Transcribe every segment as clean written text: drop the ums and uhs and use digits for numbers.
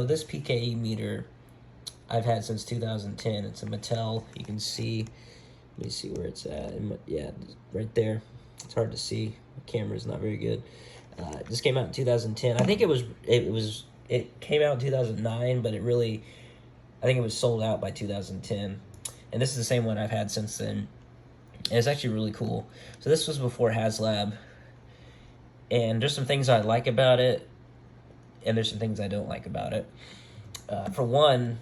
So this PKE meter I've had since 2010. It's a Mattel. You can see, let me see where it's at. Yeah, right there. It's hard to see. The camera's not very good. This came out in 2010. I think it came out in 2009, but I think it was sold out by 2010. And this is the same one I've had since then. And it's actually really cool. So this was before HasLab. And there's some things I like about it, and there's some things I don't like about it. For one,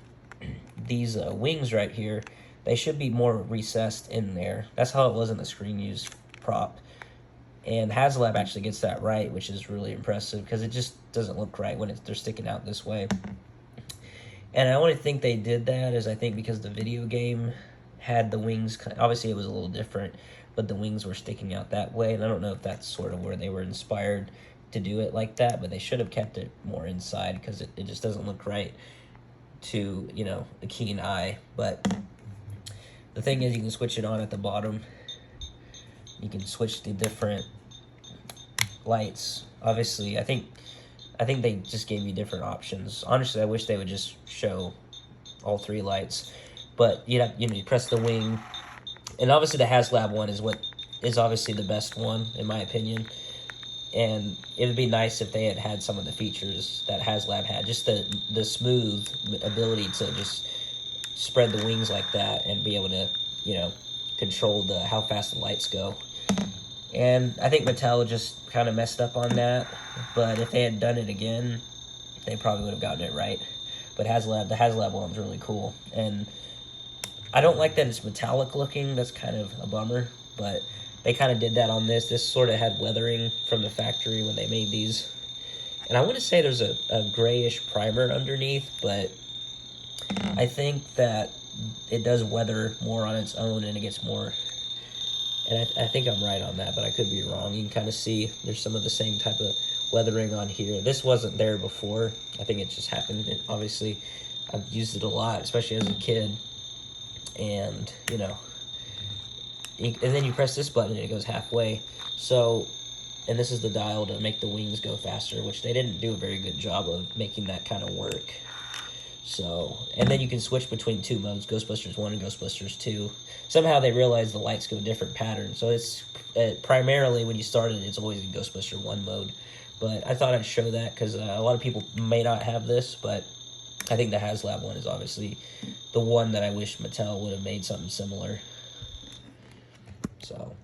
these wings right here, they should be more recessed in there. That's how it was in the screen used prop. And HasLab actually gets that right, which is really impressive because it just doesn't look right when they're sticking out this way. And I only think they did that is I think because the video game had the wings, obviously it was a little different, but the wings were sticking out that way. And I don't know if that's sort of where they were inspired to do it like that, but they should have kept it more inside because it just doesn't look right to, you know, the keen eye. But the thing is, you can switch it on at the bottom. You can switch the different lights. Obviously, I think they just gave you different options. Honestly, I wish they would just show all three lights. But you press the wing, and obviously the HasLab one is obviously the best one in my opinion. And it would be nice if they had some of the features that HasLab had, just the smooth ability to just spread the wings like that and be able to, you know, control how fast the lights go. And I think Mattel just kind of messed up on that, but if they had done it again, they probably would have gotten it right. But the HasLab one's really cool, and I don't like that it's metallic looking. That's kind of a bummer, but they kind of did that on this. This sort of had weathering from the factory when they made these. And I want to say there's a grayish primer underneath, but I think that it does weather more on its own and it gets more. And I think I'm right on that, but I could be wrong. You can kind of see there's some of the same type of weathering on here. This wasn't there before. I think it just happened. And obviously, I've used it a lot, especially as a kid. And, you know, and then you press this button and it goes halfway. So, and this is the dial to make the wings go faster, which they didn't do a very good job of making that kind of work. So, and then you can switch between two modes, Ghostbusters 1 and Ghostbusters 2. Somehow they realized the lights go different patterns. So it's primarily when you start it, it's always in Ghostbuster 1 mode. But I thought I'd show that because a lot of people may not have this, but I think the HasLab one is obviously the one that I wish Mattel would have made something similar. So